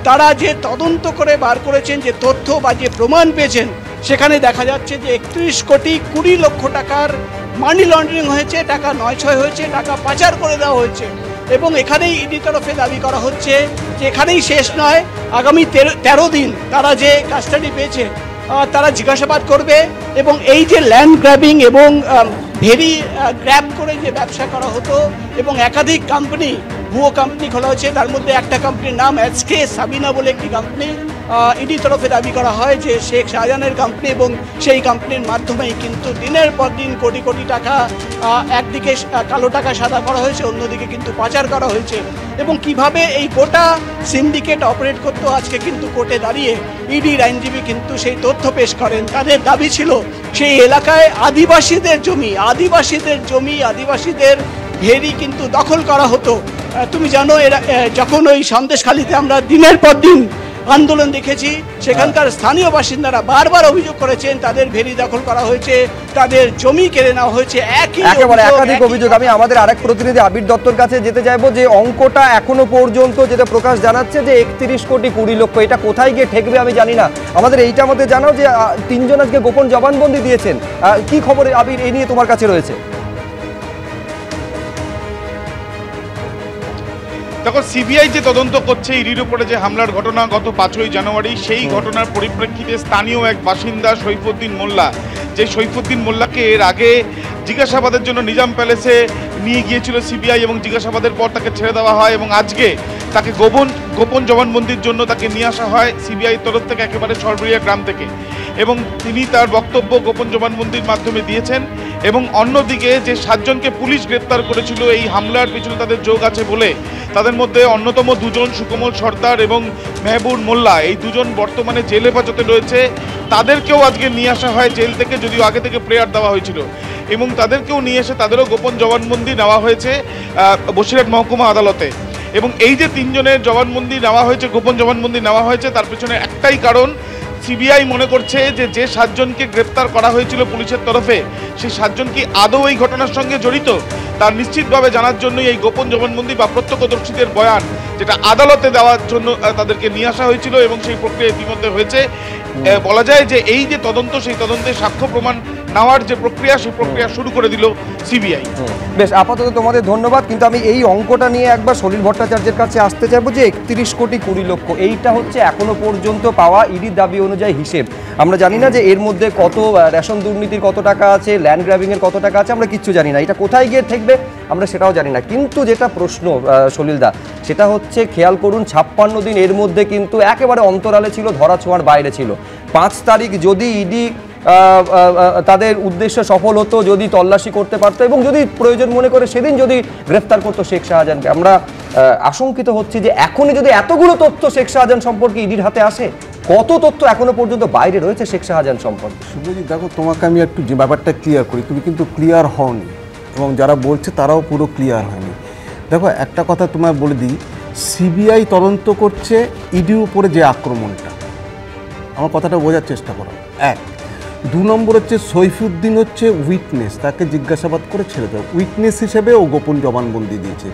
তারা যে তদন্ত করে বার করেছেন, যে তথ্য বা যে প্রমাণ পেয়েছেন, সেখানে দেখা যাচ্ছে যে 31 কোটি 20 লক্ষ টাকার মানি লন্ডারিং হয়েছে, টাকা নয়ছয় হয়েছে, টাকা পাচার করে দেওয়া হয়েছে। এবং এখানেই ইডির তরফে দাবি করা হচ্ছে যে এখানেই শেষ নয়, আগামী 13 দিন তারা যে কাস্টাডি পেয়েছে তারা জিজ্ঞাসাবাদ করবে এবং এই যে ল্যান্ড গ্র্যাবিং এবং ভেরি গ্র্যাব করে যে ব্যবসা করা হতো এবং একাধিক কোম্পানি ভুয়ো কোম্পানি খোলা হয়েছে, তার মধ্যে একটা কোম্পানির নাম এসকে সাবিনা বলে একটি কোম্পানি, ইডির তরফে দাবি করা হয় যে শেখ শাহজাহানের কোম্পানি এবং সেই কোম্পানির মাধ্যমেই কিন্তু দিনের পর দিন কোটি কোটি টাকা একদিকে কালো টাকা সাদা করা হয়েছে, অন্যদিকে কিন্তু পাচার করা হয়েছে এবং কিভাবে এই গোটা সিন্ডিকেট অপারেট করতো আজকে কিন্তু কোর্টে দাঁড়িয়ে ইডির আইনজীবী কিন্তু সেই তথ্য পেশ করেন। তাদের দাবি ছিল সেই এলাকায় আদিবাসীদের জমি আদিবাসীদের ভেরি কিন্তু দখল করা হতো। তুমি জানো এরা যখন ওই সন্দেশখালীতে আমরা দিনের পর দিন আন্দোলন দেখেছি, সেখানকার স্থানীয় বাসিন্দারা বারবার অভিযোগ করেছেন তাদের ভেরি দখল করা হয়েছে, তাদের জমি কেড়ে নেওয়া হয়েছে। একাধিক অভিযোগ। আমি আমাদের আরেক প্রতিনিধি আবির দত্তর কাছে যেতে চাইবো যে অঙ্কটা এখনো পর্যন্ত যেটা প্রকাশ জানাচ্ছে যে 31 কোটি 20 লক্ষ, এটা কোথায় গিয়ে ঠেকবে আমি জানি না। আমাদের এইটা মধ্যে জানাও যে 3 জন আজকে গোপন জবানবন্দি দিয়েছেন, কি খবর আবির এই নিয়ে তোমার কাছে রয়েছে? দেখো, সিবিআই যে তদন্ত করছে ইডির উপরে যে হামলার ঘটনা গত 5ই জানুয়ারি, সেই ঘটনার পরিপ্রেক্ষিতে স্থানীয় এক বাসিন্দা সৈফুদ্দিন মোল্লা, যে সৈফুদ্দিন মোল্লাকে এর আগে জিজ্ঞাসাবাদের জন্য নিজাম প্যালেসে নিয়ে গিয়েছিল সিবিআই এবং জিজ্ঞাসাবাদের পর তাকে ছেড়ে দেওয়া হয় এবং আজকে তাকে গোপন জবানবন্দির জন্য তাকে নিয়ে আসা হয় সিবিআই তরফ থেকে একেবারে সরবরিয়া গ্রাম থেকে, এবং তিনি তার বক্তব্য গোপন জবানবন্দির মাধ্যমে দিয়েছেন। এবং অন্যদিকে যে 7 জনকে পুলিশ গ্রেপ্তার করেছিল এই হামলার পিছনে তাদের যোগ আছে বলে, তাদের মধ্যে অন্যতম 2 জন সুকমল সর্দার এবং মেহবুব মোল্লা, এই 2 জন বর্তমানে জেল হেফাজতে রয়েছে। তাদেরকেও আজকে নিয়ে আসা হয় জেল থেকে, যদিও আগে থেকে প্রেয়ার দেওয়া হয়েছিল, এবং তাদেরকেও নিয়ে এসে তাদেরও গোপন জবানবন্দি নেওয়া হয়েছে বসিরহাট মহকুমা আদালতে। এবং এই যে 3 জনের জবানবন্দি নেওয়া হয়েছে, গোপন জবানবন্দি নেওয়া হয়েছে, তার পেছনে একটাই কারণ, সিবিআই মনে করছে যে 7 জনকে গ্রেপ্তার করা হয়েছিল পুলিশের তরফে, সেই 7 জন কি আদৌ এই ঘটনার সঙ্গে জড়িত তার নিশ্চিতভাবে জানার জন্যই এই গোপন জবানবন্দি বা প্রত্যক্ষদর্শীদের বয়ান, যেটা আদালতে দেওয়ার জন্য তাদেরকে নিয়ে আসা হয়েছিল এবং সেই প্রক্রিয়া ইতিমধ্যে হয়েছে। বলা যায় যে এই যে তদন্ত, সেই তদন্তে সাক্ষ্য প্রমাণ নেওয়ার যে প্রক্রিয়া, সেই প্রক্রিয়া শুরু করে দিল সিবিআই। বেশ, আপাতত তোমাদের ধন্যবাদ, কিন্তু আমি এই অঙ্কটা নিয়ে একবার সলিল ভট্টাচার্যের কাছে আসতে চাইবো যে 31 কোটি 20 লক্ষ, এইটা হচ্ছে এখনো পর্যন্ত পাওয়া ইডির দাবি অনুযায়ী হিসেব। আমরা জানি না যে এর মধ্যে কত রেশন দুর্নীতির কত টাকা আছে, ল্যান্ড গ্র্যাবিংয়ের কত টাকা আছে, আমরা কিচ্ছু জানি না। এটা কোথায় গিয়ে ঠেকবে আমরা সেটাও জানি না। কিন্তু যেটা প্রশ্ন সলিলদা, সেটা হচ্ছে খেয়াল করুন 56 দিন এর মধ্যে কিন্তু একেবারে অন্তরালে ছিল, ধরা ছোঁয়ার বাইরে ছিল। 5 তারিখ যদি ইডি তাদের উদ্দেশ্য সফল হতো, যদি তল্লাশি করতে পারতো এবং যদি প্রয়োজন মনে করে সেদিন যদি গ্রেফতার করতো শেখ শাহজাহানকে, আমরা আশঙ্কিত হচ্ছি যে এখনই যদি এতগুলো তথ্য শেখ শাহজাহান সম্পর্কে ইডির হাতে আসে, কত তথ্য এখনো পর্যন্ত বাইরে রয়েছে শেখ শাহজাহান সম্পর্কে। শুভজিৎ, দেখো, তোমাকে আমি একটু যে ব্যাপারটা ক্লিয়ার করি, তুমি কিন্তু ক্লিয়ার হওনি এবং যারা বলছে তারাও পুরো ক্লিয়ার হয়নি। দেখো, একটা কথা তোমায় বলে দিই, সিবিআই তদন্ত করছে ইডির উপরে যে আক্রমণটা, আমার কথাটা বোঝার চেষ্টা করো। 1, 2 নম্বর হচ্ছে সৈফুদ্দিন হচ্ছে উইটনেস, তাকে জিজ্ঞাসাবাদ করে ছেড়ে দেয়, উইটনেস হিসেবে ও গোপন জবানবন্দি দিয়েছে।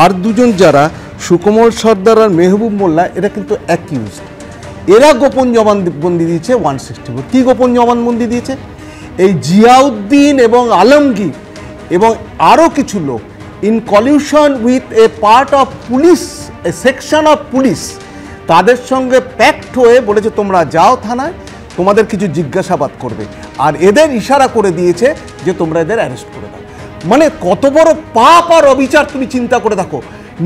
আর 2 জন যারা সুকমল সর্দার আর মেহবুব মোল্লা, এরা কিন্তু অ্যাকিউজড, এরা গোপন জবানবন্দি দিয়েছে 164। কী গোপন জবানবন্দি দিয়েছে? এই জিয়াউদ্দিন এবং আলমগীর এবং আরও কিছু লোক in collision with a part of police, A section of police, তাদের সঙ্গে প্যাক্ট হয়ে বলেছে তোমরা যাও থানায়, তোমাদের কিছু জিজ্ঞাসাবাদ করবে, আর এদের ইশারা করে দিয়েছে যে তোমরা এদের অ্যারেস্ট করে দাও। মানে কত বড় পাপ আর অবিচার তুমি চিন্তা করে দেখো,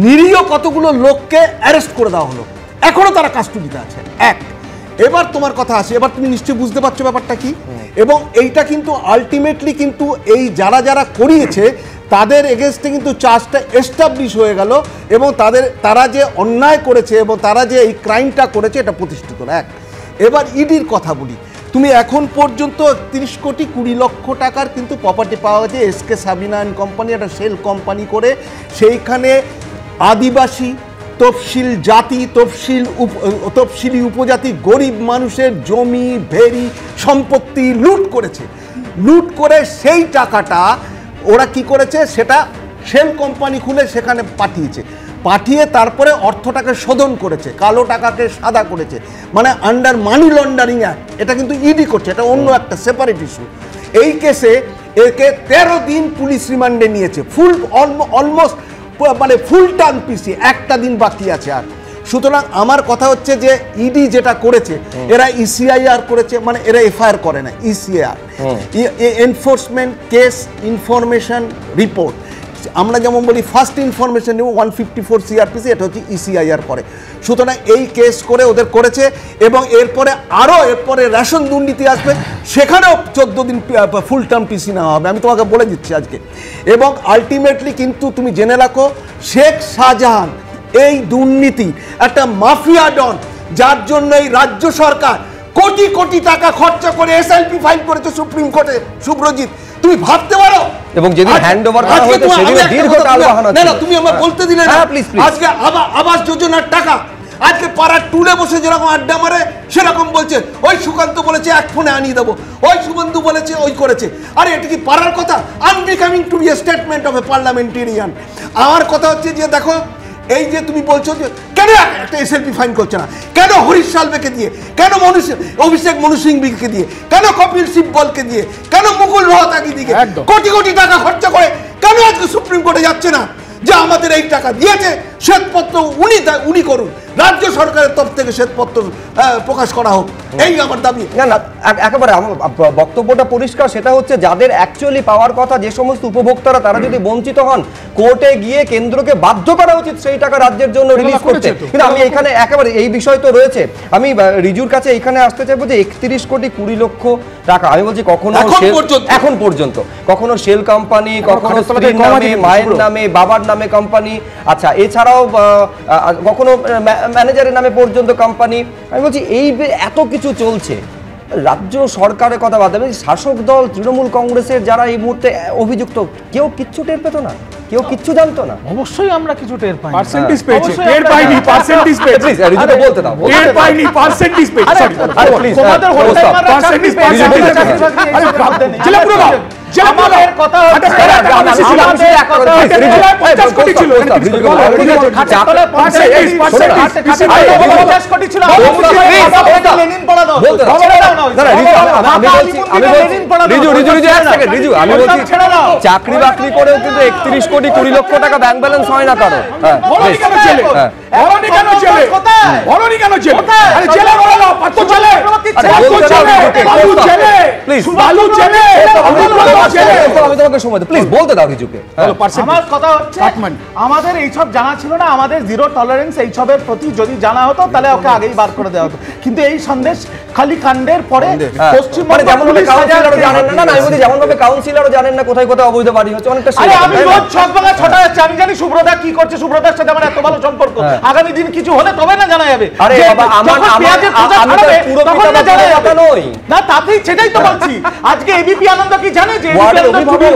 নিরীহ কতগুলো লোককে অ্যারেস্ট করে দেওয়া হলো, এখনো তারা কাস্টডিতে আছে। 1, এবার তোমার কথা আসে, এবার তুমি নিশ্চয়ই বুঝতে পারছো ব্যাপারটা কি। এবং এইটা কিন্তু আলটিমেটলি কিন্তু এই যারা করিয়েছে তাদের এগেনস্টে কিন্তু চার্জটা এস্টাবলিশ হয়ে গেল এবং তারা যে অন্যায় করেছে এবং তারা যে এই ক্রাইমটা করেছে এটা প্রতিষ্ঠিত। 1, এবার ইডির কথা বলি, তুমি এখন পর্যন্ত 30 কোটি 20 লক্ষ টাকার কিন্তু প্রপার্টি পাওয়া গেছে এসকে সাবিনা অ্যান্ড কোম্পানি, একটা সেল কোম্পানি করে, সেইখানে আদিবাসী, তফসিল জাতি, তফসিলি উপজাতি গরিব মানুষের জমি, ভেরি, সম্পত্তি লুট করেছে। লুট করে সেই টাকাটা ওরা কি করেছে, সেটা সেল কোম্পানি খুলে সেখানে পাঠিয়ে তারপরে অর্থটাকে শোধন করেছে, কালো টাকাকে সাদা করেছে, মানে আন্ডার মানি লন্ডারিং অ্যাক্ট। এটা কিন্তু ইডি করছে, এটা অন্য একটা সেপারেট ইস্যু। এই কেসে একে 13 দিন পুলিশ রিমান্ডে নিয়েছে, ফুল অলমোস্ট মানে ফুল টার্ম পিসি, একটা দিন বাকি আছে আর। সুতরাং আমার কথা হচ্ছে যে ইডি যেটা করেছে, এরা ইসিআইআর করেছে, মানে এরা এফআইআর করে না, ECIR enforcement case information report. আমরা যেমন বলি ফার্স্ট ইনফরমেশন নিব 154 সিআরপিসি, এটা হচ্ছে ইসিআইআর করে। সুতরাং এই কেস করে ওদের করেছে, এবং এরপরে এরপরে রেশন দুর্নীতি আসবে, সেখানেও 14 দিন ফুল টার্ম পিসি নেওয়া হবে, আমি তোমাকে বলে দিচ্ছি আজকে। এবং আলটিমেটলি কিন্তু তুমি জেনে রাখো, শেখ শাহজাহান এই দুর্নীতি একটা মাফিয়া ডন, যার জন্য এই রাজ্য সরকার কোটি কোটি টাকা খরচা করে এসএলপি ফাইল করেছে সুপ্রিম কোর্টে। সুব্রজিৎ, তুমি ভাবতে পারো, এবং যেদিন হ্যান্ডওভার করা হতো সেদিন দীর্ঘ টালবাহানা ছিল। না, তুমি আমাকে বলতে দিলে না। আজকে আবাস যোজনার টাকা আজকে পাড়ার টুলে বসে যেরকম আড্ডা মারে সেরকম বলছে, ওই সুকান্ত বলেছে এক ফোনে আনিয়ে দেবো, ওই শুভেন্দু বলেছে ওই করেছে। আরে এটা কি পাড়ার কথা? Unbecoming to be a statement of a parliamentarian. আমার কথা হচ্ছে যে দেখো, এই যে তুমি বলছো যে কেন একটা এসএলপি ফাইন করছে না, কেন হরিশ সালভেকে দিয়ে, কেন অভিষেক মনু সিংভিকে দিয়ে, কেন কপিল সিব্বলকে দিয়ে, কেন মুকুল রোহতাকি দিয়ে কোটি কোটি টাকা খরচা করে কেন আজকে সুপ্রিম কোর্টে যাচ্ছে না যে আমাদের এই টাকা দিয়েছে, শ্বেতপত্র উনি করুন, রাজ্য সরকারের তরফ থেকে শ্বেতপত্র প্রকাশ করা হোক, এই আমার দাবি। না, একেবারে আমার বক্তব্যটা পরিষ্কার, সেটা হচ্ছে যাদের অ্যাকচুয়ালি পাওয়ার কথা, যে সমস্ত উপভোক্তারা, তারা যদি বঞ্চিত হন, কোর্টে গিয়ে কেন্দ্রকে বাধ্য করা উচিত সেই টাকা রাজ্যের জন্য রিলিজ করতে। কিন্তু আমি এখানে একেবারে এই বিষয় তো রয়েছে, আমি রিজুর কাছে এইখানে আসতে চাইবো যে 31 কোটি 20 লক্ষ টাকা, আমি বলছি কখনো এখন পর্যন্ত কখনো শেল কোম্পানি, কখনো স্ত্রীর নামে, মায়ের নামে, বাবার নামে কোম্পানি, আচ্ছা এছাড়াও কখনো ম্যানেজারের নামে পর্যন্ত কোম্পানি। আমি বলছি এই এত কিছু চলছে, রাজ্য সরকারের কথা বাদ দেবে, শাসক দল তৃণমূল কংগ্রেসের যারা এই মুহূর্তে অভিযুক্ত, কেউ কিচ্ছু টের পেত না, কেউ কিচ্ছু জানতো না। অবশ্যই আমরা কিছু টের পাই, পার্সেন্টেজ পেয়েছে, টের পাইনি, পার্সেন্টেজ পেয়েছে, প্লিজ রিজুকে বলতে দাও, টের পাইনি, পার্সেন্টেজ পেয়েছে, আরে প্লিজ তোমাদের হোল টাইমার পার্সেন্টেজ পেয়েছে, আরে জেলা পুরো দাও, আমাদের কথা হচ্ছে চাকরি বাকরি করেও কিন্তু 31 কোটি 20 লক্ষ টাকা ব্যাংক ব্যালেন্স হয় না কারো। আমাদের এইসব জানা ছিল না, আমাদের জিরো টলারেন্স এইসবের প্রতি যদি জানা হতো তাহলে ওকে আগেই বার করে দেওয়া হতো। কিন্তু এই সন্দেশ খালি কাণ্ডের পরে পশ্চিমবঙ্গ যেমন ভাবে কাউন্সিলরও জানেন না কোথায় কোথায় অবৈধ বাড়ি হচ্ছে, অনেকটা আমি রোজ ছকবাগা ছটা যাচ্ছি, আমি জানি সুব্রতা কি করছে, সুব্রতার সাথে আমার এত ভালো সম্পর্ক, আগামী দিন কিছু হলে তবে না জানা যাবে। আরে বাবা, না তাতেই সেটাই তো বলছি। আজকে এবিপি আনন্দ কি জানে যে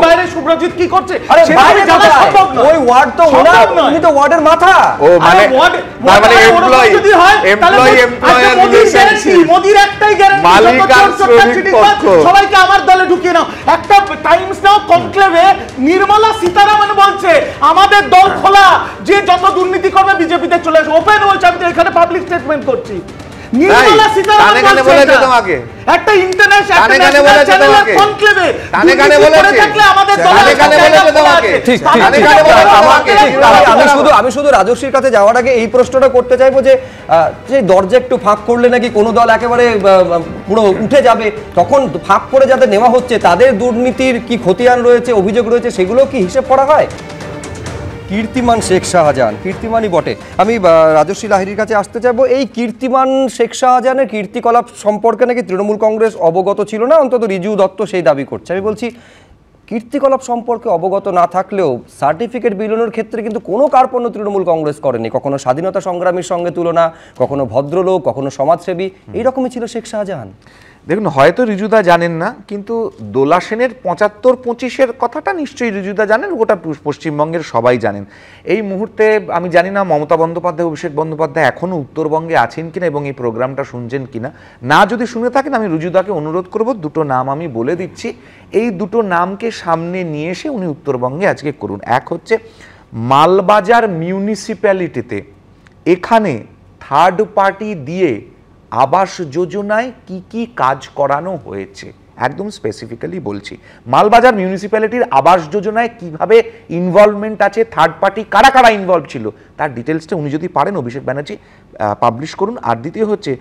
বাইরে সুব্রজিৎ কি করছে? ওই ওয়ার্ড তো উনি তো ওয়ার্ডের মাথা। ও মানে এমপ্লয়ি মোদির একটাই গ্যারান্টি, সবাইকে আমার দলে ঢুকিয়ে নাও। একটা টাইমস নাও কনক্লেভে নির্মলা সীতারামন বলছে আমাদের দল খোলা, যে যত দুর্নীতি করবে বিজেপিতে চলে আসবে, ওপেন বলছে। আমি তো এখানে পাবলিক স্টেটমেন্ট করছি। নির্মলা সীতারামন বলছে তোমাকে একটা ইন্টারন্যাশনাল চ্যানেলের কনক্লেভে আমাদের আমি শুধু রাজস্বীর কাছে যাওয়ার আগে এই প্রশ্নটা করতে চাইবো যে দরজা একটু ফাঁক করলে নাকি কোনো দল একেবারে পুরো উঠে যাবে, তখন ফাঁক করে যাদের নেওয়া হচ্ছে তাদের দুর্নীতির কি খতিয়ান রয়েছে, অভিযোগ রয়েছে, সেগুলো কি হিসেব করা হয়? কীর্তিমান শেখ শাহজাহান, কীর্তিমানই বটে। আমি রাজশ্রী লাহিড়ীর কাছে আসতে চাইবো, এই কীর্তিমান শেখ শাহজাহানের কীর্তিকলাপ সম্পর্কে নাকি তৃণমূল কংগ্রেস অবগত ছিল না, অন্তত রিজু দত্ত সেই দাবি করছে। আমি বলছি কীর্তিকলাপ সম্পর্কে অবগত না থাকলেও সার্টিফিকেট বিলোনোর ক্ষেত্রে কিন্তু কোনো কার্পণ্য তৃণমূল কংগ্রেস করেনি, কখনো স্বাধীনতা সংগ্রামীর সঙ্গে তুলনা, কখনো ভদ্রলোক, কখনো সমাজসেবী, এইরকমই ছিল শেখ শাহজাহান। দেখুন, হয়তো রিজুদা জানেন না, কিন্তু দোলা সেনের 75-25-এর কথাটা নিশ্চয়ই রিজুদা জানেন, গোটা পশ্চিমবঙ্গের সবাই জানেন। এই মুহূর্তে আমি জানি না মমতা বন্দ্যোপাধ্যায়, অভিষেক বন্দ্যোপাধ্যায় এখনও উত্তরবঙ্গে আছেন কিনা এবং এই প্রোগ্রামটা শুনছেন কিনা। না যদি শুনে থাকেন, আমি রিজুদাকে অনুরোধ করব, দুটো নাম আমি বলে দিচ্ছি, এই দুটো নামকে সামনে নিয়ে এসে উনি উত্তরবঙ্গে আজকে করুন। এক হচ্ছে মালবাজার মিউনিসিপ্যালিটিতে, এখানে থার্ড পার্টি দিয়ে আবাস যোজনায় কি কি কাজ করানো হয়েছে, একদম স্পেসিফিক্যালি বলছি মালবাজার মিউনিসিপ্যালিটির আবাস যোজনায় কিভাবে ইনভলভমেন্ট আছে, থার্ড পার্টি কারা কারা ইনভলভ ছিল তার ডিটেলসটা উনি যদি পারেন অভিষেক ব্যানার্জি পাবলিশ করুন। আর দ্বিতীয় হচ্ছে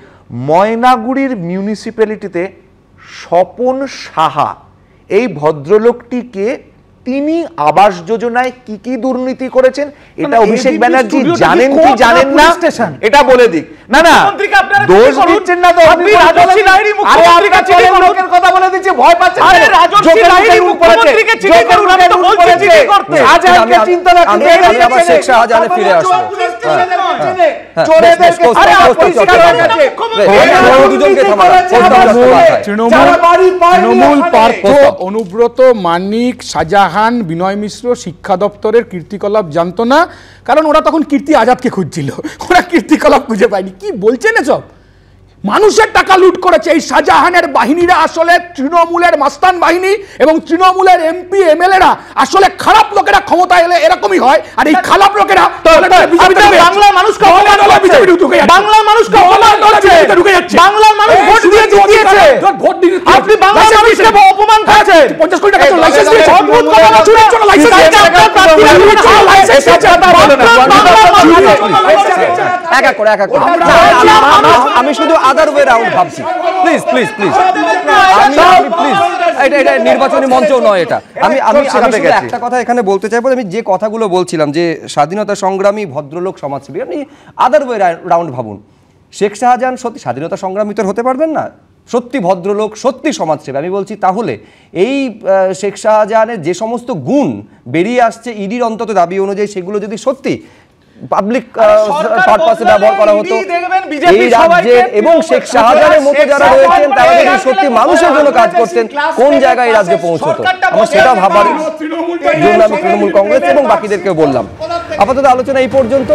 ময়নাগুড়ির মিউনিসিপ্যালিটিতে স্বপন সাহা এই ভদ্রলোকটিকে তিনি আবাস যোজনায় কি কি দুর্নীতি করেছেন এটা অভিষেক ব্যানার্জি জানেন কি জানেন না এটা বলে দিক। না না দোষ দিচ্ছেন না তো, আপনি রাজস্বী লাহিড়ী মুখ্যমন্ত্রীকে চিঠি করুন, লোকের কথা বলে দিচ্ছে, ভয় পাচ্ছেন। আরে রাজস্বী লাহিড়ী মুখ্যমন্ত্রীকে চিঠি করুন, আমি তো বলছি চিঠি করতে। শাহজাহানকে চিন্তা না করে আমি আবার শেখ শাহজাহানে ফিরে আসবো। চোরেদেরকে আরে আপনি দুজনকে থামানো তৃণমূল পার্থ, অনুব্রত, মানিক, শাহজাহান, বিনয় মিশ্র শিক্ষা দপ্তরের কীর্তিকলাপ জানতো না, কারণ ওরা তখন কীর্তি আজাদকে খুঁজছিল, ওরা কীর্তিকলাপ খুঁজে পায়নি। কি বলছেন এসব? মানুষের টাকা লুট করেছে এই শাহজাহানের বাহিনীরা, আসলে তৃণমূলের মাস্তান বাহিনী এবং তৃণমূলের এমপি এমএলএরা আসলে খারাপ লোকেরা ক্ষমতা এলে এরকমই হয়। আর এই খারাপ লোকেরা বাংলার মানুষকে অপমান করছে, বাংলার মানুষকে অপমান করছে, বাংলার মানুষ ভোট দিয়ে জিতিয়েছে, ভোট দিয়ে আপনি বাংলার মানুষকে অপমান করেছেন। 50 কোটি টাকা লাইসেন্স দিয়েছে, অদ্ভুত কথা না, চুরির জন্য লাইসেন্স দিয়েছে, আপনার প্রার্থীরা চুরির জন্য লাইসেন্স দিয়েছে। একা করে আমি শুধু আদার ওয়ে রাউন্ড ভাবছি। প্লিজ প্লিজ প্লিজ প্লিজ, এটা নির্বাচনী মঞ্চ নয় এটা। আমি একটা কথা এখানে বলতে চাইবো, আমি যে কথাগুলো বলছিলাম যে স্বাধীনতা সংগ্রামী ভদ্রলোক সমাজসেবী, আপনি আদার ওয়ে রাউন্ড ভাবুন। শেখ শাহজাহান সত্যি স্বাধীনতা সংগ্রামী তো হতে পারবেন না, সত্যি ভদ্রলোক, সত্যি সমাজসেবী। আমি বলছি তাহলে এই শেখ শাহজাহানের যে সমস্ত গুণ বেরিয়ে আসছে ইডির অন্তত দাবি অনুযায়ী, সেগুলো যদি সত্যি পাবলিক পারপাসে ব্যবহার করা হতো এই রাজ্যের, এবং শেখ শাহজাহানের মতো যারা রয়েছেন তারা যদি সত্যি মানুষের জন্য কাজ করতেন, কোন জায়গায় এই রাজ্যে পৌঁছতো, আমার সেটা ভাবার জন্য আমি তৃণমূল কংগ্রেস এবং বাকিদেরকে বললাম। আপাতত আলোচনা এই পর্যন্ত।